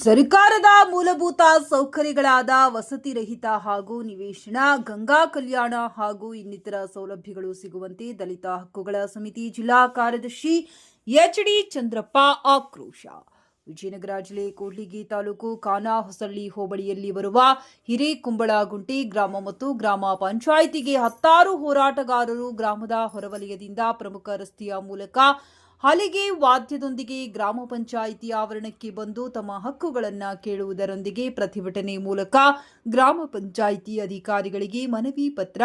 ಸರ್ಕಾರದ ಮೂಲಭೂತ ಸೌಕರ್ಯಗಳಾದ ವಸತಿ ರಹಿತ ಹಾಗೂ ನಿವೇಶನ, ಗಂಗಾ ಕಲ್ಯಾಣ ಹಾಗೂ ಇನ್ನಿತರ ಸೌಲಭ್ಯಗಳು ಸಿಗುವಂತೆ ದಲಿತ ಹಕ್ಕುಗಳ ಸಮಿತಿ ಜಿಲ್ಲಾ ಕಾರ್ಯದರ್ಶಿ ಎಚ್.ಡಿ. ಚಂದ್ರಪ್ಪ ಆಕ್ರೋಶ. ವಿಜಯನಗರ ಜಿಲ್ಲೆ ಕೂಡ್ಲಿಗಿ ತಾಲೂಕು ಖಾನಾಹೊಸಳ್ಳಿ ಹೋಬಳಿಯಲ್ಲಿ ಬರುವ ಹಿರೇಕುಂಬಳಗುಂಟಿ ಗ್ರಾಮ ಮತ್ತು ಗ್ರಾಮ ಪಂಚಾಯಿತಿಗೆ 10 ಹೋರಾಟಗಾರರು ಗ್ರಾಮದ ಹೊರವಲಯದಿಂದ ಪ್ರಮುಖ ರಸ್ತೆಯ ಮೂಲಕ ಹಲಿಗೆ ವಾದ್ಯದೊಂದಿಗೆ ಗ್ರಾಮ ಪಂಚಾಯಿತಿ ಆವರಣಕ್ಕೆ ಬಂದು ತಮ್ಮ ಹಕ್ಕುಗಳನ್ನು ಕೇಳುವುದರೊಂದಿಗೆ ಪ್ರತಿಭಟನೆ ಮೂಲಕ ಗ್ರಾಮ ಪಂಚಾಯಿತಿ ಅಧಿಕಾರಿಗಳಿಗೆ ಮನವಿ ಪತ್ರ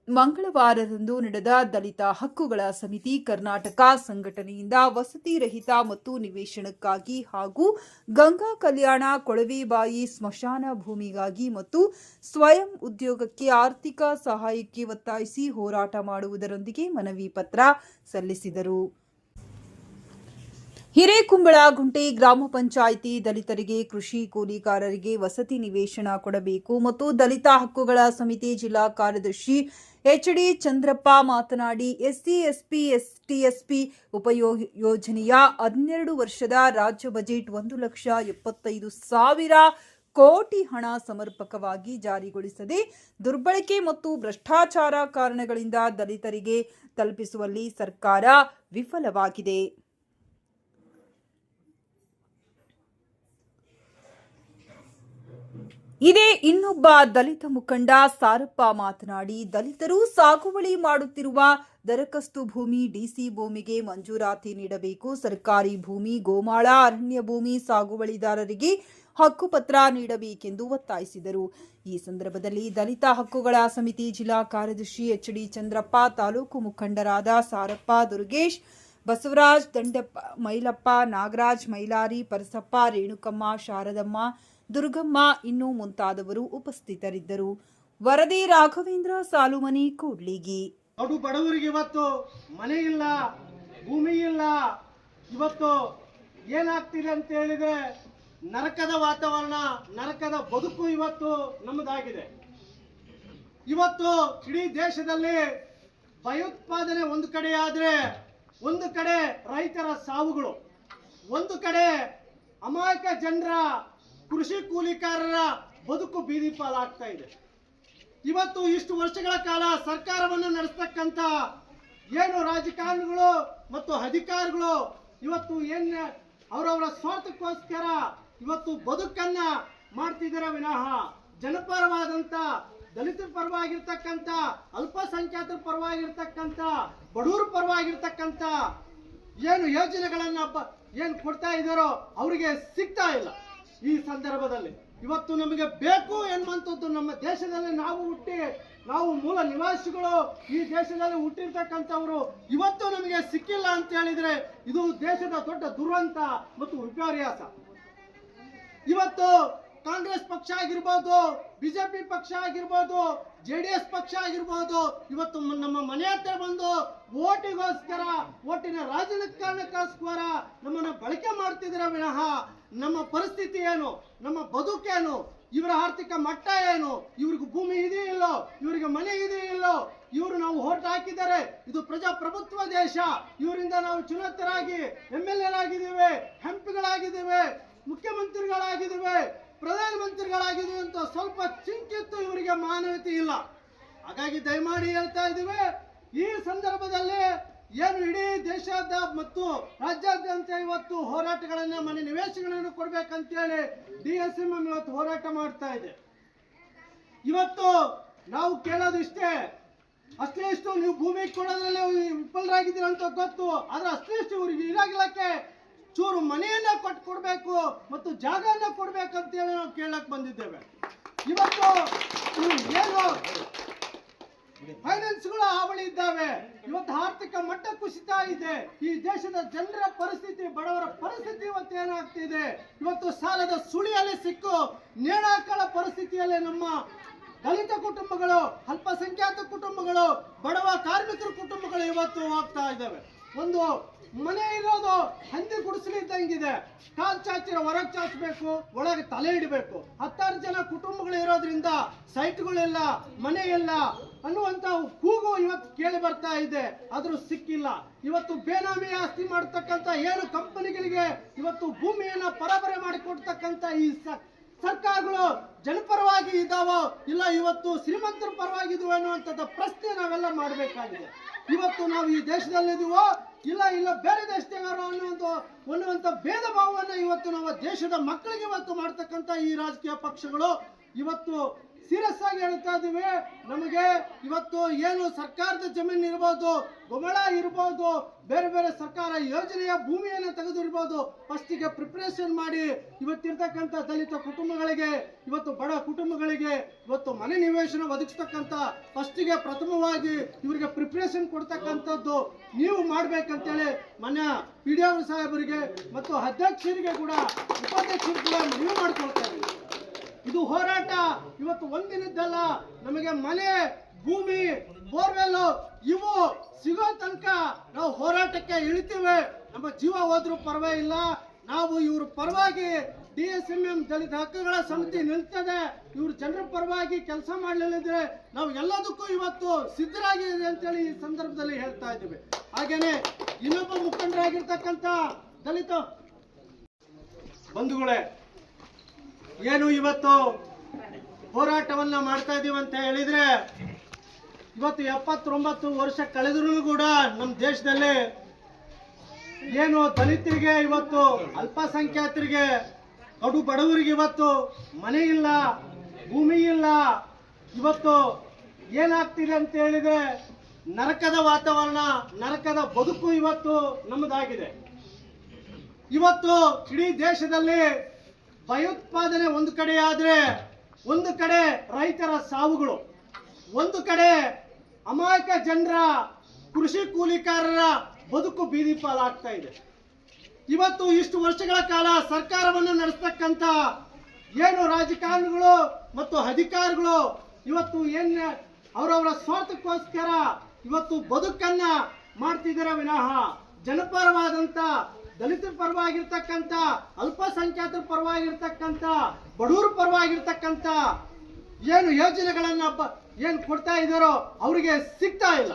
ಮಂಗಳವಾರದಂದು ನಡೆದ ದಲಿತ ಹಕ್ಕುಗಳ ಸಮಿತಿ ಕರ್ನಾಟಕ ಸಂಘಟನೆಯಿಂದ ವಸತಿ ರಹಿತ ಮತ್ತು ನಿವೇಶನಕ್ಕಾಗಿ ಹಾಗೂ ಗಂಗಾ ಕಲ್ಯಾಣ, ಕೊಳವೆಬಾಯಿ ಸ್ಮಶಾನ ಭೂಮಿಗಾಗಿ ಮತ್ತು ಸ್ವಯಂ ಉದ್ಯೋಗಕ್ಕೆ ಆರ್ಥಿಕ ಸಹಾಯಕ್ಕೆ ಒತ್ತಾಯಿಸಿ ಹೋರಾಟ ಮಾಡುವುದರೊಂದಿಗೆ ಮನವಿ ಪತ್ರ ಸಲ್ಲಿಸಿದರು. ಹಿರೇಕುಂಬಳಗುಂಟಿ ಗ್ರಾಮ ಪಂಚಾಯಿತಿ ದಲಿತರಿಗೆ, ಕೃಷಿ ಕೂಲಿಕಾರರಿಗೆ ವಸತಿ ನಿವೇಶನ ಕೊಡಬೇಕು ಮತ್ತು ದಲಿತ ಹಕ್ಕುಗಳ ಸಮಿತಿ ಜಿಲ್ಲಾ ಕಾರ್ಯದರ್ಶಿ ಎಚ್.ಡಿ. ಚಂದ್ರಪ್ಪ ಮಾತನಾಡಿ, ಎಸ್ಸಿ, ಎಸ್ಪಿ, ಟಿಎಸ್ಪಿ ಉಪಯೋಜನೆಯ 12 ವರ್ಷದ ರಾಜ್ಯ ಬಜೆಟ್ 1,75,000 ಕೋಟಿ ಹಣ ಸಮರ್ಪಕವಾಗಿ ಜಾರಿಗೊಳಿಸದೆ ದುರ್ಬಳಕೆ ಮತ್ತು ಭ್ರಷ್ಟಾಚಾರ ಕಾರಣಗಳಿಂದ ದಲಿತರಿಗೆ ತಲುಪಿಸುವಲ್ಲಿ ಸರ್ಕಾರ ವಿಫಲವಾಗಿದೆ. ಇದೇ ಇನ್ನೊಬ್ಬ ದಲಿತ ಮುಖಂಡ ಸಾರಪ್ಪ ಮಾತನಾಡಿ, ದಲಿತರು ಸಾಗುವಳಿ ಮಾಡುತ್ತಿರುವ ದರಖಾಸ್ತು ಭೂಮಿ, ಡಿಸಿ ಭೂಮಿಗೆ ಮಂಜೂರಾತಿ ನೀಡಬೇಕು. ಸರ್ಕಾರಿ ಭೂಮಿ, ಗೋಮಾಳ, ಅರಣ್ಯ ಭೂಮಿ ಸಾಗುವಳಿದಾರರಿಗೆ ಹಕ್ಕುಪತ್ರ ನೀಡಬೇಕೆಂದು ಒತ್ತಾಯಿಸಿದರು. ಈ ಸಂದರ್ಭದಲ್ಲಿ ದಲಿತ ಹಕ್ಕುಗಳ ಸಮಿತಿ ಜಿಲ್ಲಾ ಕಾರ್ಯದರ್ಶಿ ಎಚ್.ಡಿ. ಚಂದ್ರಪ್ಪ, ತಾಲೂಕು ಮುಖಂಡರಾದ ಸಾರಪ್ಪ, ದುರ್ಗೇಶ್, ಬಸವರಾಜ್, ದಂಡಪ್ಪ, ಮೈಲಪ್ಪ, ನಾಗರಾಜ್, ಮೈಲಾರಿ, ಪರಸಪ್ಪ, ರೇಣುಕಮ್ಮ, ಶಾರದಮ್ಮ, ದುರ್ಗಮ್ಮ ಇನ್ನೂ ಮುಂತಾದವರು ಉಪಸ್ಥಿತರಿದ್ದರು. ವರದಿ ರಾಘವೇಂದ್ರ ಸಾಲುಮನಿ, ಕೂಡ್ಲಿಗಿ. ಬಡವರಿಗೆ ಇವತ್ತು ಮನೆ ಇಲ್ಲ, ಭೂಮಿ ಇಲ್ಲ. ಇವತ್ತು ಏನಾಗ್ತಿದೆ ಅಂತ ಹೇಳಿದ್ರೆ ನರಕದ ವಾತಾವರಣ, ನರಕದ ಬದುಕು ಇವತ್ತು ನಮ್ಮದಾಗಿದೆ. ಇವತ್ತು ಇಡೀ ದೇಶದಲ್ಲಿ ಭಯೋತ್ಪಾದನೆ ಒಂದು ಕಡೆ ಆದ್ರೆ, ಒಂದು ಕಡೆ ರೈತರ ಸಾವುಗಳು, ಒಂದು ಕಡೆ ಅಮಾಯಕ ಜನರ, ಕೃಷಿ ಕೂಲಿಕಾರರ ಬದುಕು ಬೀದಿ ಪಾಲಾಗ್ತಾ ಇದೆ. ಇವತ್ತು ಇಷ್ಟು ವರ್ಷಗಳ ಕಾಲ ಸರ್ಕಾರವನ್ನು ನಡೆಸ್ತಕ್ಕಂಥ ಏನು ರಾಜಕಾರಣಿಗಳು ಮತ್ತು ಅಧಿಕಾರಿಗಳು ಇವತ್ತು ಅವರವರ ಸ್ವಾರ್ಥಕ್ಕೋಸ್ಕರ ಇವತ್ತು ಬದುಕನ್ನ ಮಾಡ್ತಿದ್ದಾರೆ ವಿನಃ ಜನಪರವಾದಂತ, ದಲಿತರ ಪರವಾಗಿರ್ತಕ್ಕಂಥ, ಅಲ್ಪಸಂಖ್ಯಾತರ ಪರವಾಗಿರ್ತಕ್ಕಂಥ, ಬಡವರ ಪರವಾಗಿರ್ತಕ್ಕಂಥ ಏನು ಯೋಜನೆಗಳನ್ನ ಏನು ಕೊಡ್ತಾ ಇದ್ದಾರೋ ಅವರಿಗೆ ಸಿಗ್ತಾ ಇಲ್ಲ. ಈ ಸಂದರ್ಭದಲ್ಲಿ ಇವತ್ತು ನಮಗೆ ಬೇಕು ಎನ್ನುವಂಥದ್ದು, ನಮ್ಮ ದೇಶದಲ್ಲಿ ನಾವು ಮೂಲ ನಿವಾಸಿಗಳು ಈ ದೇಶದಲ್ಲಿ ಹುಟ್ಟಿರ್ತಕ್ಕಂಥವ್ರು ಇವತ್ತು ನಮಗೆ ಸಿಕ್ಕಿಲ್ಲ ಅಂತ ಹೇಳಿದ್ರೆ ಇದು ದೇಶದ ದೊಡ್ಡ ದುರಂತ ಮತ್ತು ವಿಪರ್ಯಾಸ. ಇವತ್ತು ಕಾಂಗ್ರೆಸ್ ಪಕ್ಷ ಆಗಿರ್ಬೋದು, ಬಿಜೆಪಿ ಪಕ್ಷ ಆಗಿರ್ಬೋದು, JDS ಪಕ್ಷ ಆಗಿರ್ಬೋದು, ಇವತ್ತು ನಮ್ಮ ಮನೆ ಹತ್ರ ಬಂದು ಓಟಿಗೋಸ್ಕರ, ಓಟಿನ ರಾಜಕಾರಣಕ್ಕೋಸ್ಕರ ನಮ್ಮನ್ನ ಬಳಕೆ ಮಾಡ್ತಿದ್ದೀರ ವಿನಃ ನಮ್ಮ ಪರಿಸ್ಥಿತಿ ಏನು, ನಮ್ಮ ಬದುಕೇನು, ಇವರ ಆರ್ಥಿಕ ಮಟ್ಟ ಏನು, ಇವ್ರಿಗೆ ಭೂಮಿ ಇದೆಯೋ ಇಲ್ಲೋ, ಇವರಿಗೆ ಮನೆ ಇದೆಯೋ ಇಲ್ಲೋ, ಇವರು ನಾವು ಓಟ್ ಹಾಕಿದ್ದಾರೆ, ಇದು ಪ್ರಜಾಪ್ರಭುತ್ವ ದೇಶ, ಇವರಿಂದ ನಾವು ಚುನಾಯಿತರಾಗಿ MLA ಆಗಿದ್ದೇವೆ, MP ಗಳಾಗಿದ್ದೇವೆ, ಮುಖ್ಯಮಂತ್ರಿಗಳಾಗಿದ್ದೇವೆ, ಪ್ರಧಾನಮಂತ್ರಿಗಳಾಗಿದ್ದೀವಿ ಅಂತ ಸ್ವಲ್ಪ ಚಿಂತಿತ್ತು ಇವರಿಗೆ ಮಾನವೀಯತೆ ಇಲ್ಲ. ಹಾಗಾಗಿ ದಯಮಾಡಿ ಹೇಳ್ತಾ ಇದ್ದೀವಿ, ಈ ಸಂದರ್ಭದಲ್ಲಿ ಏನು ಇಡೀ ದೇಶದ ಮತ್ತು ರಾಜ್ಯಾದ್ಯಂತ ಇವತ್ತು ಹೋರಾಟಗಳನ್ನ, ಮನೆ ನಿವೇಶನಗಳನ್ನು ಕೊಡ್ಬೇಕಂತೇಳಿ DSM ಇವತ್ತು ಹೋರಾಟ ಮಾಡ್ತಾ ಇದೆ. ಇವತ್ತು ನಾವು ಕೇಳೋದು ಅಷ್ಟೇ ಇಷ್ಟು ನೀವು ಭೂಮಿ ಕೊಡೋದ್ರಲ್ಲಿ ವಿಫಲರಾಗಿದ್ದೀರ ಅಂತ ಗೊತ್ತು, ಆದ್ರೆ ಅಷ್ಟೇ ಇಷ್ಟು ಇವ್ರಿಗೆ ಇರಾಗಲಕ್ಕೆ ಚೂರು ಮನೆಯನ್ನ ಕೊಡ್ಬೇಕು ಮತ್ತು ಜಾಗವನ್ನ ಕೊಡ್ಬೇಕಂತೇಳಿ ನಾವು ಕೇಳಕ್ ಬಂದಿದ್ದೇವೆ. ಇವತ್ತು ಏನು ಫೈನಾನ್ಸ್ಗಳು ಹಾವಳಿ ಇದ್ದಾವೆ, ಇವತ್ತು ಆರ್ಥಿಕ ಮಟ್ಟ ಕುಸಿತಾ ಇದೆ. ಈ ದೇಶದ ಜನರ ಪರಿಸ್ಥಿತಿ, ಬಡವರ ಪರಿಸ್ಥಿತಿ ಇವತ್ತು ಏನಾಗ್ತಿದೆ, ಇವತ್ತು ಸಾಲದ ಸುಳಿಯಲ್ಲಿ ಸಿಕ್ಕು ನೇಣಾಕಳ ಪರಿಸ್ಥಿತಿಯಲ್ಲಿ ನಮ್ಮ ದಲಿತ ಕುಟುಂಬಗಳು, ಅಲ್ಪಸಂಖ್ಯಾತ ಕುಟುಂಬಗಳು, ಬಡವ ಕಾರ್ಮಿಕರ ಕುಟುಂಬಗಳು ಇವತ್ತು ಹೋಗ್ತಾ ಇದ್ದಾವೆ. ಒಂದು ಮನೆ ಇರೋದು ಹಂದಿ ಗುಡಿಸಲಿದ್ದಂಗಿದೆ, ಕಾಲ್ ಚಾಚಿರ ಹೊರಗೆ ಚಾಚಬೇಕು, ಒಳಗೆ ತಲೆ ಇಡಬೇಕು. 10 ಜನ ಕುಟುಂಬಗಳು ಇರೋದ್ರಿಂದ ಸೈಟ್ಗಳಿಲ್ಲ, ಮನೆ ಇಲ್ಲ, ಅನ್ನುವಂತ ಕೂಗು ಇವತ್ತು ಕೇಳಿ ಬರ್ತಾ ಇದೆ, ಆದ್ರೂ ಸಿಕ್ಕಿಲ್ಲ. ಇವತ್ತು ಬೇನಾಮಿ ಆಸ್ತಿ ಮಾಡತಕ್ಕಂತ ಏನು ಕಂಪನಿಗಳಿಗೆ ಇವತ್ತು ಭೂಮಿಯನ್ನ ಪರಬರೆ ಮಾಡಿಕೊಡ್ತಕ್ಕಂತ ಈ ಸರ್ಕಾರಗಳು ಜನಪರವಾಗಿ ಇದಾವೋ ಇಲ್ಲ ಇವತ್ತು ಶ್ರೀಮಂತರ ಪರವಾಗಿದ್ವು ಅನ್ನುವಂಥದ್ದು ಪ್ರಶ್ನೆ ನಾವೆಲ್ಲ ಮಾಡಬೇಕಾಗಿದೆ. ಇವತ್ತು ನಾವು ಈ ದೇಶದಲ್ಲಿದ್ದೀವೋ ಇಲ್ಲ ಬೇರೆ ದೇಶದವರು ಅನ್ನುವಂಥ ಭೇದ ಭಾವವನ್ನು ಇವತ್ತು ನಾವು ದೇಶದ ಮಕ್ಕಳಿಗೆ ಇವತ್ತು ಮಾಡ್ತಕ್ಕಂಥ ಈ ರಾಜಕೀಯ ಪಕ್ಷಗಳು ಇವತ್ತು ಸೀರಿಯಸ್ ಆಗಿ ಹೇಳ್ತಾ ಇದ್ದೀವಿ. ನಮಗೆ ಇವತ್ತು ಏನು ಸರ್ಕಾರದ ಜಮೀನು ಇರ್ಬೋದು, ಗೊಮಳ ಇರ್ಬೋದು, ಬೇರೆ ಬೇರೆ ಸರ್ಕಾರ ಯೋಜನೆಯ ಭೂಮಿಯನ್ನು ತೆಗೆದಿರ್ಬೋದು, ಫಸ್ಟಿಗೆ ಪ್ರಿಪರೇಷನ್ ಮಾಡಿ ಇವತ್ತಿರ್ತಕ್ಕಂಥ ದಲಿತ ಕುಟುಂಬಗಳಿಗೆ, ಇವತ್ತು ಬಡ ಕುಟುಂಬಗಳಿಗೆ ಇವತ್ತು ಮನೆ ನಿವೇಶನ ಒದಗಿಸ್ತಕ್ಕಂಥ ಫಸ್ಟಿಗೆ ಪ್ರಥಮವಾಗಿ ಇವರಿಗೆ ಪ್ರಿಪರೇಷನ್ ಕೊಡ್ತಕ್ಕಂಥದ್ದು ನೀವು ಮಾಡ್ಬೇಕಂತೇಳಿ ಮನ್ಯ PDO ಸಾಹೇಬರಿಗೆ ಮತ್ತು ಅಧ್ಯಕ್ಷರಿಗೆ ಕೂಡ ಉಪಾಧ್ಯಕ್ಷರಿಗೆ ಕೂಡ ಮನವಿ ಮಾಡ್ಕೊಳ್ತಾ ಇದ್ದೀವಿ. ಇದು ಹೋರಾಟ ಇವತ್ತು ಒಂದಿನದ್ದಲ್ಲ. ನಮಗೆ ಮನೆ, ಭೂಮಿ, ಬೋರ್ವೆಲ್ ಇವು ಸಿಗೋ ತನಕ ನಾವು ಹೋರಾಟಕ್ಕೆ ಇಳಿತೀವಿ. ನಮ್ಮ ಜೀವ ಹೋದ್ರೂ ಪರವಾಗಿಲ್ಲ. ನಾವು ಇವ್ರ ಪರವಾಗಿ DSMM ದಲಿತ ಹಕ್ಕುಗಳ ಸಮಿತಿ ನಿಲ್ತದೆ. ಇವ್ರು ಜನರ ಪರವಾಗಿ ಕೆಲಸ ಮಾಡಲಿದ್ರೆ ನಾವು ಎಲ್ಲದಕ್ಕೂ ಇವತ್ತು ಸಿದ್ಧರಾಗಿದೆ ಅಂತೇಳಿ ಈ ಸಂದರ್ಭದಲ್ಲಿ ಹೇಳ್ತಾ ಇದ್ದೀವಿ. ಹಾಗೇನೆ ಇನ್ನೊಬ್ಬ ಮುಖಂಡರಾಗಿರ್ತಕ್ಕಂಥ ದಲಿತ ಬಂಧುಗಳೇ, ಏನು ಇವತ್ತು ಹೋರಾಟವನ್ನ ಮಾಡ್ತಾ ಇದೀವಿ ಅಂತ ಹೇಳಿದ್ರೆ, ಇವತ್ತು 79 ವರ್ಷ ಕಳೆದ್ರೂ ಕೂಡ ನಮ್ಮ ದೇಶದಲ್ಲಿ ಏನು ದಲಿತರಿಗೆ, ಇವತ್ತು ಅಲ್ಪಸಂಖ್ಯಾತರಿಗೆ, ಕಡು ಬಡವರಿಗೆ ಇವತ್ತು ಮನೆ ಇಲ್ಲ, ಭೂಮಿ ಇಲ್ಲ. ಇವತ್ತು ಏನಾಗ್ತಿದೆ ಅಂತ ಹೇಳಿದ್ರೆ ನರಕದ ವಾತಾವರಣ, ನರಕದ ಬದುಕು ಇವತ್ತು ನಮ್ಮದಾಗಿದೆ. ಇವತ್ತು ಇಡೀ ದೇಶದಲ್ಲಿ ಭಯೋತ್ಪಾದನೆ ಒಂದು ಕಡೆ ಆದ್ರೆ, ಒಂದು ಕಡೆ ರೈತರ ಸಾವುಗಳು, ಒಂದು ಕಡೆ ಅಮಾಯಕ ಜನರ, ಕೃಷಿ ಕೂಲಿಕಾರರ ಬದುಕು ಬೀದಿ ಪಾಲಾಗ್ತಾ ಇದೆ. ಇವತ್ತು ಇಷ್ಟು ವರ್ಷಗಳ ಕಾಲ ಸರ್ಕಾರವನ್ನು ನಡೆಸ್ತಕ್ಕಂಥ ಏನು ರಾಜಕಾರಣಿಗಳು ಮತ್ತು ಅಧಿಕಾರಿಗಳು ಇವತ್ತು ಏನು ಅವರವರ ಸ್ವಾರ್ಥಕ್ಕೋಸ್ಕರ ಇವತ್ತು ಬದುಕನ್ನ ಮಾಡ್ತಿದ್ದಾರೆ ವಿನಃ ಜನಪರವಾದಂತ, ದಲಿತರ ಪರವಾಗಿರ್ತಕ್ಕಂಥ, ಅಲ್ಪಸಂಖ್ಯಾತರ ಪರವಾಗಿರ್ತಕ್ಕಂಥ, ಬಡವರ ಪರವಾಗಿರ್ತಕ್ಕಂಥ ಏನು ಯೋಜನೆಗಳನ್ನ ಏನು ಕೊಡ್ತಾ ಇದ್ದಾರೋ ಅವರಿಗೆ ಸಿಗ್ತಾ ಇಲ್ಲ.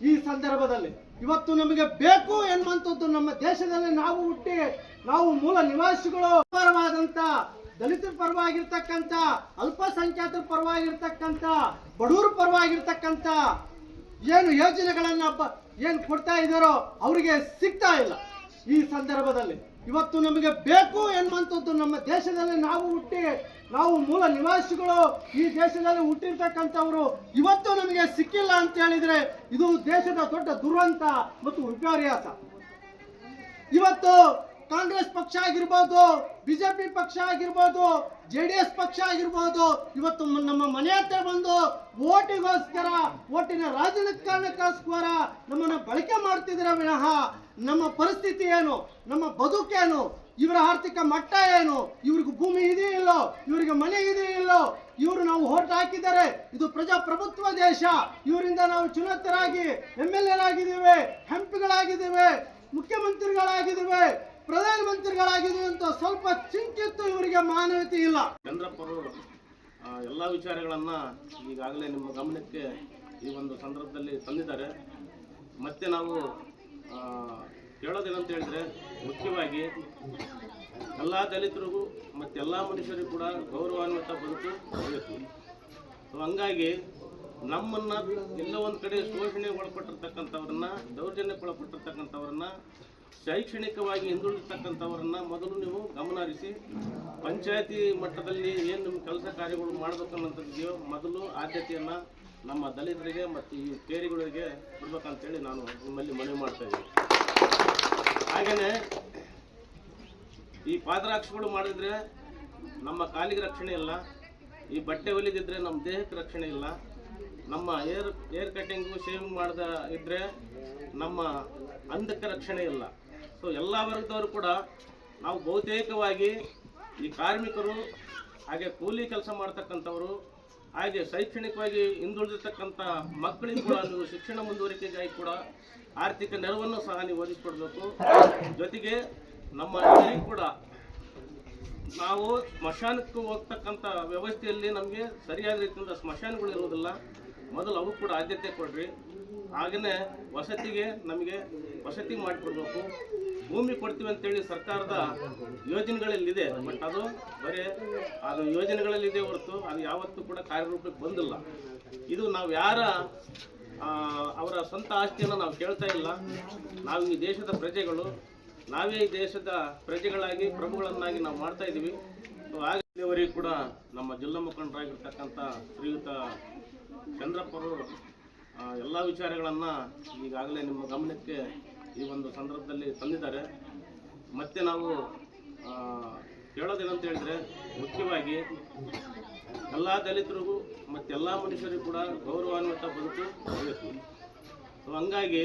ಈ ಸಂದರ್ಭದಲ್ಲಿ ಇವತ್ತು ನಮಗೆ ಬೇಕು ಎನ್ನುವಂಥದ್ದು ನಮ್ಮ ದೇಶದಲ್ಲಿ ನಾವು ಹುಟ್ಟಿ, ನಾವು ಮೂಲ ನಿವಾಸಿಗಳು, ಪರವಾದಂತ ದಲಿತರ ಪರವಾಗಿರ್ತಕ್ಕಂಥ, ಅಲ್ಪಸಂಖ್ಯಾತರ ಪರವಾಗಿರ್ತಕ್ಕಂಥ, ಬಡವರ ಪರವಾಗಿರ್ತಕ್ಕಂಥ ಏನು ಯೋಜನೆಗಳನ್ನ ಏನು ಕೊಡ್ತಾ ಇದ್ದಾರೋ ಅವರಿಗೆ ಸಿಗ್ತಾ ಇಲ್ಲ. ಈ ಸಂದರ್ಭದಲ್ಲಿ ಇವತ್ತು ನಮಗೆ ಬೇಕು ಎನ್ನುವಂಥದ್ದು ನಮ್ಮ ದೇಶದಲ್ಲಿ ನಾವು ಹುಟ್ಟಿ, ನಾವು ಮೂಲ ನಿವಾಸಿಗಳು, ಈ ದೇಶದಲ್ಲಿ ಹುಟ್ಟಿರ್ತಕ್ಕಂಥವ್ರು ಇವತ್ತು ನಮಗೆ ಸಿಕ್ಕಿಲ್ಲ ಅಂತ ಹೇಳಿದ್ರೆ ಇದು ದೇಶದ ದೊಡ್ಡ ದುರಂತ ಮತ್ತು ವಿಪರ್ಯಾಸ. ಇವತ್ತು ಕಾಂಗ್ರೆಸ್ ಪಕ್ಷ ಆಗಿರ್ಬೋದು, ಬಿಜೆಪಿ ಪಕ್ಷ ಆಗಿರ್ಬೋದು, JDS ಪಕ್ಷ ಆಗಿರ್ಬೋದು, ಇವತ್ತು ನಮ್ಮ ಮನೆ ಹತ್ರ ಬಂದು ಓಟಿಗೋಸ್ಕರ, ಓಟಿನ ರಾಜಕಾರಣಕ್ಕೋಸ್ಕರ ನಮ್ಮನ್ನ ಬಳಕೆ ಮಾಡ್ತಿದ್ದೀರ ವಿನಃ ನಮ್ಮ ಪರಿಸ್ಥಿತಿ ಏನು, ನಮ್ಮ ಬದುಕೇನು, ಇವರ ಆರ್ಥಿಕ ಮಟ್ಟ ಏನು, ಇವ್ರಿಗೆ ಭೂಮಿ ಇದೆಯಿಲ್ಲೋ, ಇವರಿಗೆ ಮನೆ ಇದೆಯಿಲ್ಲೋ, ಇವರು ನಾವು ಓಟ್ ಹಾಕಿದ್ದಾರೆ, ಇದು ಪ್ರಜಾಪ್ರಭುತ್ವ ದೇಶ, ಇವರಿಂದ ನಾವು ಚುನಾಯಿತರಾಗಿ MLA ಆಗಿದ್ದೀವಿ, MP ಗಳಾಗಿದ್ದೀವಿ, ಮುಖ್ಯಮಂತ್ರಿಗಳಾಗಿದ್ದೀವಿ, ಪ್ರಧಾನಮಂತ್ರಿಗಳಾಗಿದ್ದೀವಿ ಅಂತ ಸ್ವಲ್ಪ ಚಿಂತಿತ್ತು ಇವರಿಗೆ ಮಾನವೀಯತೆ ಇಲ್ಲ. ಚಂದ್ರಪ್ಪರು ಎಲ್ಲ ವಿಚಾರಗಳನ್ನ ಈಗಾಗಲೇ ನಿಮ್ಮ ಗಮನಕ್ಕೆ ಈ ಒಂದು ಸಂದರ್ಭದಲ್ಲಿ ತಂದಿದ್ದಾರೆ. ಮತ್ತೆ ನಾವು ಹೇಳೋದೇನಂತ ಹೇಳಿದ್ರೆ, ಮುಖ್ಯವಾಗಿ ಎಲ್ಲ ದಲಿತರಿಗೂ ಮತ್ತು ಎಲ್ಲ ಮನುಷ್ಯರಿಗೂ ಕೂಡ ಗೌರವಾನ್ವಿತ ಬದುಕು ಬರಬೇಕು. ಸೊ ಹಂಗಾಗಿ ನಮ್ಮನ್ನ ಎಲ್ಲೋ ಒಂದು ಕಡೆ ಶೋಷಣೆಗೆ ಒಳಪಟ್ಟಿರ್ತಕ್ಕಂಥವ್ರನ್ನ, ದೌರ್ಜನ್ಯಕ್ಕೆ ಒಳಪಟ್ಟಿರ್ತಕ್ಕಂಥವ್ರನ್ನ, ಶೈಕ್ಷಣಿಕವಾಗಿ ಹಿಂದುಳಿದಿರ್ತಕ್ಕಂಥವ್ರನ್ನ ಮೊದಲು ನೀವು ಗಮನ ಹರಿಸಿ ಪಂಚಾಯತಿ ಮಟ್ಟದಲ್ಲಿ ಏನು ನಿಮ್ಮ ಕೆಲಸ ಕಾರ್ಯಗಳು ಮಾಡಬೇಕನ್ನೋಂಥದ್ದು ಮೊದಲು ಆದ್ಯತೆಯನ್ನು ನಮ್ಮ ದಲಿತರಿಗೆ ಮತ್ತು ಈ ಕೇರಿಗಳಿಗೆ ಕೊಡ್ಬೇಕಂತೇಳಿ ನಾನು ನಿಮ್ಮಲ್ಲಿ ಮನವಿ ಮಾಡ್ತಾ ಇದ್ದೀನಿ. ಹಾಗೆಯೇ ಈ ಪಾದರಕ್ಷೆಗಳು ಮಾಡಿದ್ರೆ ನಮ್ಮ ಕಾಲಿಗೆ ರಕ್ಷಣೆ ಇಲ್ಲ, ಈ ಬಟ್ಟೆ ಹೊಲಿದಿದ್ರೆ ನಮ್ಮ ದೇಹಕ್ಕೆ ರಕ್ಷಣೆ ಇಲ್ಲ, ನಮ್ಮ ಏರ್ ಕಟ್ಟಿಂಗು ಶೇವಿಂಗ್ ಮಾಡದ ಇದ್ದರೆ ನಮ್ಮ ಅಂದಕ್ಕೆ ರಕ್ಷಣೆ ಇಲ್ಲ. ಸೊ ಎಲ್ಲ ವರ್ಗದವರು ಕೂಡ ನಾವು ಬಹುತೇಕವಾಗಿ ಈ ಕಾರ್ಮಿಕರು, ಹಾಗೆ ಕೂಲಿ ಕೆಲಸ ಮಾಡ್ತಕ್ಕಂಥವರು, ಹಾಗೆ ಶೈಕ್ಷಣಿಕವಾಗಿ ಹಿಂದುಳಿದಿರ್ತಕ್ಕಂಥ ಮಕ್ಕಳಿಗೆ ಕೂಡ ನೀವು ಶಿಕ್ಷಣ ಮುಂದುವರಿಕೆಗಾಗಿ ಕೂಡ ಆರ್ಥಿಕ ನೆರವನ್ನು ಸಹ ನೀವು ಒದಗಿಸ್ಕೊಡ್ಬೇಕು. ಜೊತೆಗೆ ನಮ್ಮ ಜನರಿಗೆ ಕೂಡ ನಾವು ಸ್ಮಶಾನಕ್ಕೆ ಹೋಗ್ತಕ್ಕಂಥ ವ್ಯವಸ್ಥೆಯಲ್ಲಿ ನಮಗೆ ಸರಿಯಾದ ರೀತಿಯಿಂದ ಸ್ಮಶಾನಗಳು ಇರೋದಿಲ್ಲ. ಮೊದಲು ಅವಕ್ಕೆ ಕೂಡ ಆದ್ಯತೆ ಕೊಡ್ರಿ. ಹಾಗೆಯೇ ವಸತಿಗೆ ನಮಗೆ ವಸತಿ ಮಾಡಿಕೊಡ್ಬೇಕು. ಭೂಮಿ ಕೊಡ್ತೀವಿ ಅಂತೇಳಿ ಸರ್ಕಾರದ ಯೋಜನೆಗಳಲ್ಲಿದೆ, ಬಟ್ ಅದು ಬರೀ ಅದು ಯೋಜನೆಗಳಲ್ಲಿದೆ ಹೊರತು ಅದು ಯಾವತ್ತೂ ಕೂಡ ಕಾರ್ಯರೂಪಕ್ಕೆ ಬಂದಿಲ್ಲ. ಇದು ನಾವು ಯಾರ ಅವರ ಸ್ವಂತ ಆಸ್ತಿಯನ್ನು ನಾವು ಕೇಳ್ತಾ ಇಲ್ಲ. ನಾವು ಈ ದೇಶದ ಪ್ರಜೆಗಳು, ನಾವೇ ಈ ದೇಶದ ಪ್ರಜೆಗಳಾಗಿ ಪ್ರಭುಗಳನ್ನಾಗಿ ನಾವು ಮಾಡ್ತಾ ಇದ್ದೀವಿ. ಸೊ ಹಾಗೆವರೆಗೂ ಕೂಡ ನಮ್ಮ ಜಿಲ್ಲಾ ಮುಖಂಡರಾಗಿರ್ತಕ್ಕಂಥ ಶ್ರೀಯುತ ಚಂದ್ರಪ್ಪರು ಎಲ್ಲ ವಿಚಾರಗಳನ್ನು ಈಗಾಗಲೇ ನಿಮ್ಮ ಗಮನಕ್ಕೆ ಈ ಒಂದು ಸಂದರ್ಭದಲ್ಲಿ ತಂದಿದ್ದಾರೆ. ಮತ್ತೆ ನಾವು ಕೇಳೋದೇನಂತ ಹೇಳಿದ್ರೆ, ಮುಖ್ಯವಾಗಿ ಎಲ್ಲ ದಲಿತರಿಗೂ ಮತ್ತು ಎಲ್ಲ ಮನುಷ್ಯರಿಗೂ ಕೂಡ ಗೌರವಾನ್ವಿತ ಬದುಕು ಇರಬೇಕು. ಸೊ ಹಂಗಾಗಿ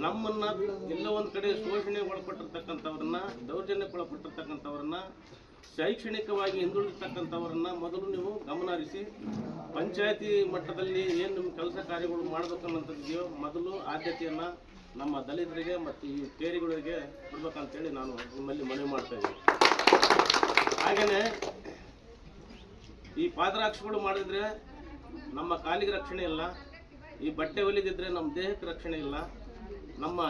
ನಮ್ಮನ್ನು ಎಲ್ಲ ಒಂದು ಕಡೆ ಶೋಷಣೆಗೆ ಒಳಪಟ್ಟಿರ್ತಕ್ಕಂಥವ್ರನ್ನ, ದೌರ್ಜನ್ಯಕ್ಕೆ ಒಳಪಟ್ಟಿರ್ತಕ್ಕಂಥವ್ರನ್ನ, ಶೈಕ್ಷಣಿಕವಾಗಿ ಹಿಂದುಳಿದಿರ್ತಕ್ಕಂಥವ್ರನ್ನ ಮೊದಲು ನೀವು ಗಮನ ಹರಿಸಿ ಪಂಚಾಯತಿ ಮಟ್ಟದಲ್ಲಿ ಏನು ನಿಮ್ಮ ಕೆಲಸ ಕಾರ್ಯಗಳು ಮಾಡಬೇಕನ್ನೋಂಥದ್ದು ಮೊದಲು ಆದ್ಯತೆಯನ್ನು ನಮ್ಮ ದಲಿತರಿಗೆ ಮತ್ತು ಈ ಕೇರಿಗಳಿಗೆ ಕೊಡ್ಬೇಕಂತೇಳಿ ನಾನು ನಿಮ್ಮಲ್ಲಿ ಮನವಿ ಮಾಡ್ತಾ ಇದ್ದೀನಿ. ಹಾಗೆಯೇ ಈ ಪಾದರಕ್ಷೆಗಳು ಮಾಡಿದ್ರೆ ನಮ್ಮ ಕಾಲಿಗೆ ರಕ್ಷಣೆ ಇಲ್ಲ, ಈ ಬಟ್ಟೆ ಹೊಲಿದಿದ್ರೆ ನಮ್ಮ ದೇಹಕ್ಕೆ ರಕ್ಷಣೆ ಇಲ್ಲ, ನಮ್ಮ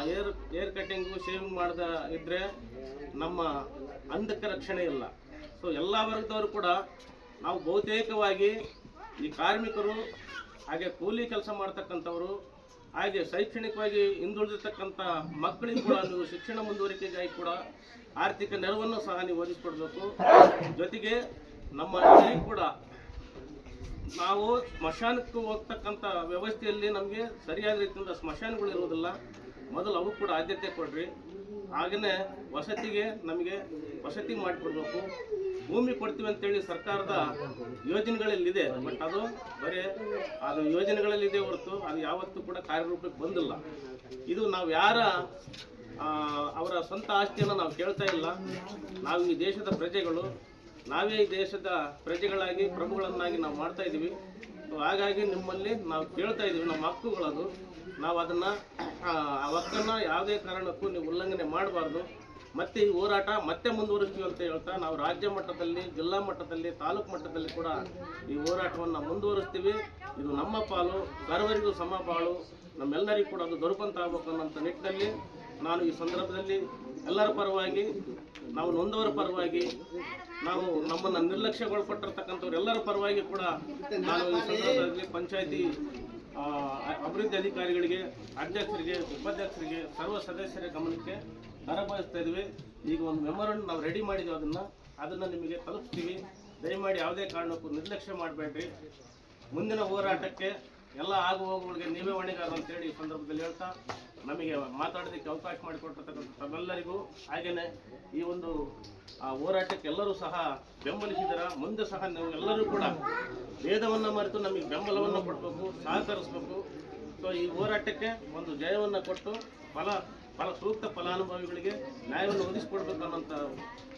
ಏರ್ ಕಟ್ಟಿಂಗು ಶೇವಿಂಗ್ ಮಾಡದ ಇದ್ದರೆ ನಮ್ಮ ಅಂದಕ್ಕೆ ರಕ್ಷಣೆ ಇಲ್ಲ. ಸೊ ಎಲ್ಲ ವರ್ಗದವರು ಕೂಡ ನಾವು ಬಹುತೇಕವಾಗಿ ಈ ಕಾರ್ಮಿಕರು, ಹಾಗೆ ಕೂಲಿ ಕೆಲಸ ಮಾಡ್ತಕ್ಕಂಥವರು, ಹಾಗೆ ಶೈಕ್ಷಣಿಕವಾಗಿ ಹಿಂದುಳಿದಿರ್ತಕ್ಕಂಥ ಮಕ್ಕಳಿಗೆ ಕೂಡ ನೀವು ಶಿಕ್ಷಣ ಮುಂದುವರಿಕೆಗಾಗಿ ಕೂಡ ಆರ್ಥಿಕ ನೆರವನ್ನು ಸಹ ನೀವು ಒದಗಿಸ್ಕೊಡ್ಬೇಕು. ಜೊತೆಗೆ ನಮ್ಮ ಜನರಿಗೆ ಕೂಡ ನಾವು ಸ್ಮಶಾನಕ್ಕೆ ಹೋಗ್ತಕ್ಕಂಥ ವ್ಯವಸ್ಥೆಯಲ್ಲಿ ನಮಗೆ ಸರಿಯಾದ ರೀತಿಯಿಂದ ಸ್ಮಶಾನಗಳು ಇರುವುದಿಲ್ಲ. ಮೊದಲು ಅವಕ್ಕೆ ಕೂಡ ಆದ್ಯತೆ ಕೊಡ್ರಿ. ಹಾಗೆಯೇ ವಸತಿಗೆ ನಮಗೆ ವಸತಿ ಮಾಡಿಕೊಡ್ಬೇಕು. ಭೂಮಿ ಕೊಡ್ತೀವಿ ಅಂತೇಳಿ ಸರ್ಕಾರದ ಯೋಜನೆಗಳಲ್ಲಿದೆ, ಬಟ್ ಅದು ಬರೀ ಅದು ಯೋಜನೆಗಳಲ್ಲಿದೆ ಹೊರತು ಅದು ಯಾವತ್ತೂ ಕೂಡ ಕಾರ್ಯರೂಪಕ್ಕೆ ಬಂದಿಲ್ಲ. ಇದು ನಾವು ಯಾರ ಅವರ ಸ್ವಂತ ಆಸ್ತಿಯನ್ನು ನಾವು ಕೇಳ್ತಾ ಇಲ್ಲ. ನಾವು ಈ ದೇಶದ ಪ್ರಜೆಗಳು, ನಾವೇ ಈ ದೇಶದ ಪ್ರಜೆಗಳಾಗಿ ಪ್ರಭುಗಳನ್ನಾಗಿ ನಾವು ಮಾಡ್ತಾ ಇದ್ದೀವಿ. ಸೊ ಹಾಗಾಗಿ ನಿಮ್ಮಲ್ಲಿ ನಾವು ಕೇಳ್ತಾ ಇದ್ದೀವಿ, ನಮ್ಮ ಹಕ್ಕುಗಳದು. ನಾವು ಅದನ್ನು ಆ ಹಕ್ಕನ್ನು ಯಾವುದೇ ಕಾರಣಕ್ಕೂ ನೀವು ಉಲ್ಲಂಘನೆ ಮಾಡಬಾರ್ದು. ಮತ್ತೆ ಈ ಹೋರಾಟ ಮತ್ತೆ ಮುಂದುವರಿಸ್ತೀವಿ ಅಂತ ಹೇಳ್ತಾ ನಾವು ರಾಜ್ಯ ಮಟ್ಟದಲ್ಲಿ, ಜಿಲ್ಲಾ ಮಟ್ಟದಲ್ಲಿ, ತಾಲೂಕು ಮಟ್ಟದಲ್ಲಿ ಕೂಡ ಈ ಹೋರಾಟವನ್ನು ಮುಂದುವರಿಸ್ತೀವಿ. ಇದು ನಮ್ಮ ಪಾಲು, ಸರ್ವರಿಗೂ ಸಮಪಾಲು, ನಮ್ಮೆಲ್ಲರಿಗೂ ಕೂಡ ಅದು ದೊರಕಂತಾಗಬೇಕು ಅನ್ನೋಂಥ ನಿಟ್ಟಿನಲ್ಲಿ ನಾನು ಈ ಸಂದರ್ಭದಲ್ಲಿ ಎಲ್ಲರ ಪರವಾಗಿ, ನಾವು ನೊಂದವರ ಪರವಾಗಿ, ನಾವು ನಮ್ಮನ್ನು ನಿರ್ಲಕ್ಷ್ಯಗೊಳಪಟ್ಟಿರ್ತಕ್ಕಂಥವ್ರು ಎಲ್ಲರ ಪರವಾಗಿ ಕೂಡ ನಾನು ಈ ಸಂದರ್ಭದಲ್ಲಿ ಪಂಚಾಯತಿ ಅಭಿವೃದ್ಧಿ ಅಧಿಕಾರಿಗಳಿಗೆ, ಅಧ್ಯಕ್ಷರಿಗೆ, ಉಪಾಧ್ಯಕ್ಷರಿಗೆ, ಸರ್ವ ಸದಸ್ಯರ ಗಮನಕ್ಕೆ ತರಬಯಸ್ತಾ ಇದ್ವಿ. ಈಗ ಒಂದು ಮೆಮೊರಂಡಮ್ ನಾವು ರೆಡಿ ಮಾಡಿದ್ವಿ, ಅದನ್ನು ನಿಮಗೆ ತಲುಪಿಸ್ತೀವಿ. ದಯಮಾಡಿ ಯಾವುದೇ ಕಾರಣಕ್ಕೂ ನಿರ್ಲಕ್ಷ್ಯ ಮಾಡಬೇಡ್ರಿ. ಮುಂದಿನ ಹೋರಾಟಕ್ಕೆ ಎಲ್ಲ ಆಗು ಹೋಗುಗಳಿಗೆ ನೀವೇ ಹೊಣೆಗಾರರು ಅಂತೇಳಿ ಈ ಸಂದರ್ಭದಲ್ಲಿ ಹೇಳ್ತಾ ನಮಗೆ ಮಾತಾಡೋದಕ್ಕೆ ಅವಕಾಶ ಮಾಡಿಕೊಟ್ಟಿರ್ತಕ್ಕಂಥ ತಮ್ಮೆಲ್ಲರಿಗೂ, ಹಾಗೆಯೇ ಈ ಒಂದು ಹೋರಾಟಕ್ಕೆ ಎಲ್ಲರೂ ಸಹ ಬೆಂಬಲಿಸಿದ್ದೀರ. ಮುಂದೆ ಸಹ ನೀವು ಎಲ್ಲರೂ ಕೂಡ ಭೇದವನ್ನು ಮರೆತು ನಮಗೆ ಬೆಂಬಲವನ್ನು ಕೊಡಬೇಕು, ಸಹಕರಿಸಬೇಕು. ಸೊ ಈ ಹೋರಾಟಕ್ಕೆ ಒಂದು ಜಯವನ್ನು ಕೊಟ್ಟು ಸೂಕ್ತ ಫಲಾನುಭವಿಗಳಿಗೆ ನ್ಯಾಯವನ್ನು ಒದಗಿಸಿಕೊಡ್ಬೇಕು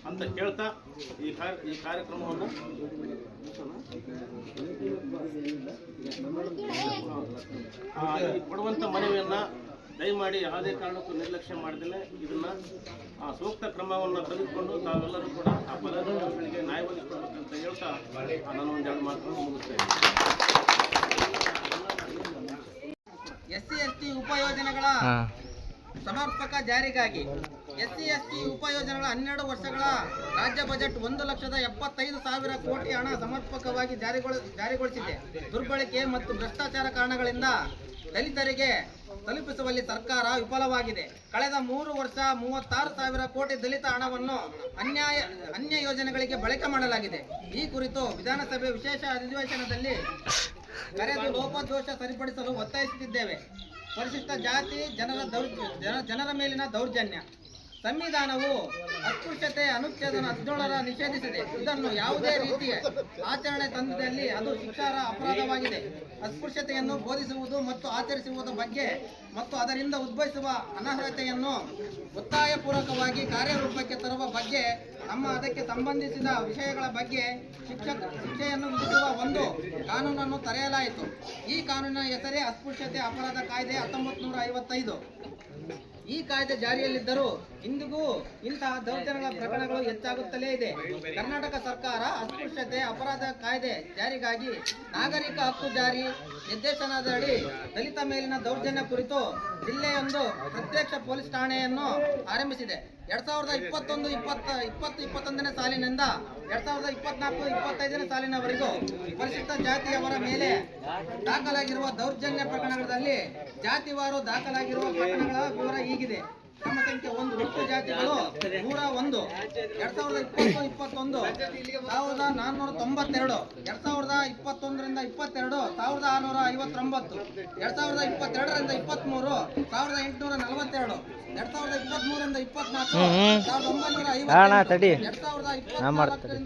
ಅಂತ ಕೇಳ್ತಾ ಈ ಕಾರ್ಯಕ್ರಮವನ್ನು ಕೊಡುವಂಥ ಮನವಿಯನ್ನು ದಯಮಾಡಿ ಯಾವುದೇ ಕಾರಣಕ್ಕೂ ನಿರ್ಲಕ್ಷ್ಯ ಮಾಡ್ದೇನೆ ಇದನ್ನು ಸೂಕ್ತ ಕ್ರಮವನ್ನು ತೆಗೆದುಕೊಂಡು ತಾವೆಲ್ಲರೂ ಕೂಡ ಆ ಫಲಾನುಭವಿಗಳಿಗೆ ನ್ಯಾಯ ಒದಗಿಸಿಕೊಡ್ಬೇಕಂತ ಹೇಳ್ತಾ ನಾನು ಒಂದೆರಡು ಮಾತನ್ನು ಮುಗಿಸ್ತೇನೆ. SC/ST ಉಪಯೋಜನೆಗಳ ಸಮರ್ಪಕ ಜಾರಿಗಾಗಿ SC/ST ಉಪಯೋಜನೆಗಳ 12 ವರ್ಷಗಳ ರಾಜ್ಯ ಬಜೆಟ್ 1,75,000 ಕೋಟಿ ಹಣ ಸಮರ್ಪಕವಾಗಿ ಜಾರಿಗೊಳಿಸಿದೆ. ದುರ್ಬಳಕೆ ಮತ್ತು ಭ್ರಷ್ಟಾಚಾರ ಕಾರಣಗಳಿಂದ ದಲಿತರಿಗೆ ತಲುಪಿಸುವಲ್ಲಿ ಸರ್ಕಾರ ವಿಫಲವಾಗಿದೆ. ಕಳೆದ 3 ವರ್ಷ 36,000 ಕೋಟಿ ದಲಿತ ಹಣವನ್ನು ಅನ್ಯ ಯೋಜನೆಗಳಿಗೆ ಬಳಕೆ ಮಾಡಲಾಗಿದೆ. ಈ ಕುರಿತು ವಿಧಾನಸಭೆ ವಿಶೇಷ ಅಧಿವೇಶನದಲ್ಲಿ ಕರೆದು ಲೋಪದೋಷ ಸರಿಪಡಿಸಲು ಒತ್ತಾಯಿಸುತ್ತಿದ್ದೇವೆ. ಪರಿಶಿಷ್ಟ ಜಾತಿ ಜನರ ಮೇಲಿನ ದೌರ್ಜನ್ಯ. ಸಂವಿಧಾನವು ಅಸ್ಪೃಶ್ಯತೆ ಅನುಚ್ಛೇದ 17 ನಿಷೇಧಿಸಿದೆ. ಇದನ್ನು ಯಾವುದೇ ರೀತಿಯ ಆಚರಣೆ ತಂದಲ್ಲಿ ಅದು ಶಿಕ್ಷಾರ್ಹ ಅಪರಾಧವಾಗಿದೆ. ಅಸ್ಪೃಶ್ಯತೆಯನ್ನು ಬೋಧಿಸುವುದು ಮತ್ತು ಆಚರಿಸುವುದರ ಬಗ್ಗೆ ಮತ್ತು ಅದರಿಂದ ಉದ್ಭವಿಸುವ ಅನರ್ಹತೆಯನ್ನು ಒತ್ತಾಯಪೂರ್ವಕವಾಗಿ ಕಾರ್ಯರೂಪಕ್ಕೆ ತರುವ ಬಗ್ಗೆ ಅದಕ್ಕೆ ಸಂಬಂಧಿಸಿದ ವಿಷಯಗಳ ಬಗ್ಗೆ ಶಿಕ್ಷೆಯನ್ನು ವಿಧಿಸುವ ಒಂದು ಕಾನೂನನ್ನು ತರೆಯಲಾಯಿತು. ಈ ಕಾನೂನಿನ ಹೆಸರೇ ಅಸ್ಪೃಶ್ಯತೆ ಅಪರಾಧ ಕಾಯ್ದೆ 1955. ಈ ಕಾಯ್ದೆ ಜಾರಿಯಲ್ಲಿದ್ದರೂ ಇಂದಿಗೂ ಇಂತಹ ದೌರ್ಜನ್ಯಗಳ ಪ್ರಕರಣಗಳು ಹೆಚ್ಚಾಗುತ್ತಲೇ ಇದೆ. ಕರ್ನಾಟಕ ಸರ್ಕಾರ ಅಸ್ಪೃಶ್ಯತೆ ಅಪರಾಧ ಕಾಯ್ದೆ ಜಾರಿಗಾಗಿ ನಾಗರಿಕ ಹಕ್ಕು ಜಾರಿ ನಿರ್ದೇಶನದಡಿ ದಲಿತ ಮೇಲಿನ ದೌರ್ಜನ್ಯ ಕುರಿತು ಜಿಲ್ಲೆಯೊಂದು ಪ್ರತ್ಯಕ್ಷ ಪೊಲೀಸ್ ಠಾಣೆಯನ್ನು ಆರಂಭಿಸಿದೆ. 2021 ಸಾಲಿನಿಂದ 2024-25 ಸಾಲಿನವರೆಗೂ ಪರಿಶಿಷ್ಟ ಜಾತಿಯವರ ಮೇಲೆ ದಾಖಲಾಗಿರುವ ದೌರ್ಜನ್ಯ ಪ್ರಕರಣಗಳಲ್ಲಿ ಜಾತಿವಾರು ದಾಖಲಾಗಿರುವ ಪ್ರಕರಣಗಳ ವಿವರ ಹೀಗಿದೆ. ಕ್ರಮ ಸಂಖ್ಯೆ 1 ಒಟ್ಟು ಜಾತಿಗಳು 101, 2020-21 1492, 2021ರಿಂದ 22 1659, 2022ರಿಂದ 23 1842, 2023ರಿಂದ 24 1950,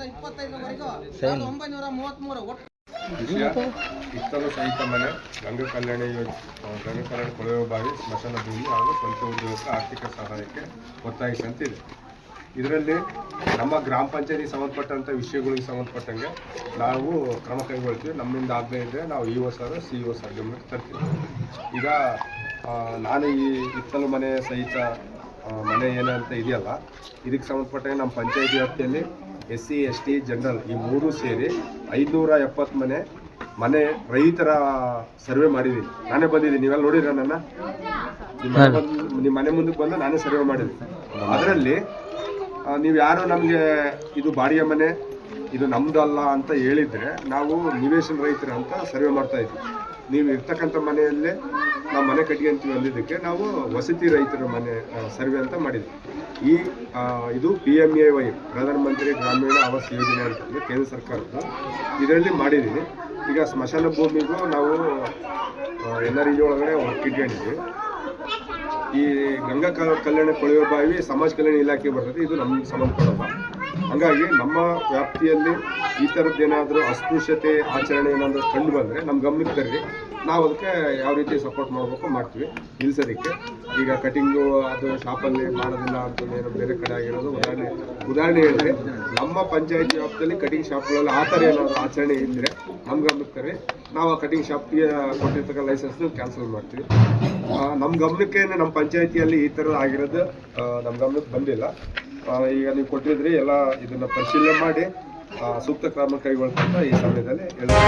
2024ರಿಂದ 25ವರೆಗೂ 1933 ಒಟ್ಟು ವಿಷಯ ಇತ್ತಲು ಸಹಿತ ಮನೆ ಗಂಗಾ ಕಲ್ಯಾಣ ಕೊಳವೆ ಬಾವಿ ಸ್ಮಶಾನ ಭೂಮಿ ಹಾಗೂ ಸ್ವಂತ ಉದ್ಯೋಗಕ್ಕೆ ಆರ್ಥಿಕ ಸಹಾಯಕ್ಕೆ ಒತ್ತಾಯಿಸಂತಿದೆ. ಇದರಲ್ಲಿ ನಮ್ಮ ಗ್ರಾಮ ಪಂಚಾಯತಿ ಸಂಬಂಧಪಟ್ಟಂಥ ವಿಷಯಗಳಿಗೆ ಸಂಬಂಧಪಟ್ಟಂಗೆ ನಾವು ಕ್ರಮ ಕೈಗೊಳ್ತೀವಿ. ನಮ್ಮಿಂದ ಆಗದೇ ಇದ್ದರೆ ನಾವು E O sir C O sir ಗಮನಕ್ಕೆ ತರ್ತೀವಿ. ಈಗ ನಾನು ಈ ಇತ್ತಲು ಮನೆ ಸಹಿತ ಮನೆ ಏನಂತ ಇದೆಯಲ್ಲ, ಇದಕ್ಕೆ ಸಂಬಂಧಪಟ್ಟಂಗೆ ನಮ್ಮ ಪಂಚಾಯತಿ ವ್ಯಾಪ್ತಿಯಲ್ಲಿ SC ST ಜನರಲ್ ಈ ಮೂರು ಸೇರಿ 570 ಮನೆ ರೈತರ ಸರ್ವೆ ಮಾಡಿದ್ದೀನಿ. ನಾನೇ ಬಂದಿದ್ದೀನಿ, ನೀವೆಲ್ಲ ನೋಡಿದ್ರೆ ನನ್ನ ನಿಮ್ಮ ಮನೆ ಮುಂದಕ್ಕೆ ಬಂದು ನಾನೇ ಸರ್ವೆ ಮಾಡಿದ್ದೀನಿ. ಅದರಲ್ಲಿ ನೀವು ಯಾರು ನಮಗೆ ಇದು ಬಾಡಿಗೆ ಮನೆ ಇದು ನಮ್ಮದಲ್ಲ ಅಂತ ಹೇಳಿದರೆ ನಾವು ನಿವೇಶನ ರೈತರು ಅಂತ ಸರ್ವೆ ಮಾಡ್ತಾಯಿದ್ವಿ. ನೀವು ಇರ್ತಕ್ಕಂಥ ಮನೆಯಲ್ಲೇ ನಾವು ಮನೆ ಕಟ್ಕೊಂತೀವಿ ಅಂದಿದ್ದಕ್ಕೆ ನಾವು ವಸತಿ ರೈತರ ಮನೆ ಸರ್ವೆ ಅಂತ ಮಾಡಿದ್ವಿ. ಇದು PMAY ಪ್ರಧಾನಮಂತ್ರಿ ಗ್ರಾಮೀಣ ಆವಾಸ್ ಯೋಜನೆ ಅಂತಂದರೆ ಕೇಂದ್ರ ಸರ್ಕಾರದ್ದು, ಇದರಲ್ಲಿ ಮಾಡಿದ್ದೀನಿ. ಈಗ ಸ್ಮಶಾನ ಭೂಮಿಗೂ ನಾವು NREG ಒಳಗಡೆ ಇಟ್ಕೊಂಡಿದ್ವಿ. ಈ ಗಂಗಾ ಕಲ್ಯಾಣ ಕೊಳವೆ ಬಾವಿ ಸಮಾಜ ಕಲ್ಯಾಣ ಇಲಾಖೆ ಬರ್ತದೆ, ಇದು ನಮ್ಗೆ ಸಂಬಂಧಪಡೋಲ್ಲ. ಹಾಗಾಗಿ ನಮ್ಮ ವ್ಯಾಪ್ತಿಯಲ್ಲಿ ಈ ಥರದ್ದೇನಾದರೂ ಅಸ್ಪೃಶ್ಯತೆ ಆಚರಣೆ ಏನಾದರೂ ಕಂಡು ಬಂದರೆ ನಮ್ಮ ಗಮನಕ್ಕೆ ತರ್ರಿ, ನಾವು ಅದಕ್ಕೆ ಯಾವ ರೀತಿ ಸಪೋರ್ಟ್ ಮಾಡಬೇಕು ಮಾಡ್ತೀವಿ ನಿಲ್ಲಿಸೋದಕ್ಕೆ. ಈಗ ಕಟಿಂಗು ಅದು ಶಾಪಲ್ಲಿ ಮಾಡೋದಿಲ್ಲ ಅಂತಂದೇನೋ ಬೇರೆ ಕಡೆ ಆಗಿರೋದು ಉದಾಹರಣೆ ಹೇಳಿದ್ರೆ, ನಮ್ಮ ಪಂಚಾಯತಿ ವ್ಯಾಪ್ತಿಯಲ್ಲಿ ಕಟಿಂಗ್ ಶಾಪ್ಗಳಲ್ಲಿ ಆ ಥರ ಏನಾದರೂ ಆಚರಣೆ ಇದ್ದರೆ ನಮ್ಮ ಗಮನಕ್ಕೆ ತರ್ರಿ, ನಾವು ಆ ಕಟಿಂಗ್ ಶಾಪ್ಗೆ ಕೊಟ್ಟಿರ್ತಕ್ಕ ಲೈಸೆನ್ಸ್ನ ಕ್ಯಾನ್ಸಲ್ ಮಾಡ್ತೀವಿ. ನಮ್ಮ ಗಮನಕ್ಕೆ ನಮ್ಮ ಪಂಚಾಯತಿಯಲ್ಲಿ ಈ ಥರ ಆಗಿರೋದು ನಮ್ಮ ಗಮನಕ್ಕೆ ಬಂದಿಲ್ಲ. ಈಗ ನೀವು ಕೊಟ್ಟಿದ್ರಿ, ಎಲ್ಲ ಇದನ್ನು ಪರಿಶೀಲನೆ ಮಾಡಿ ಸೂಕ್ತ ಕ್ರಮ ಕೈಗೊಳ್ತಂತ ಈ ಸಮಯದಲ್ಲಿ ಹೇಳ್ತೀನಿ.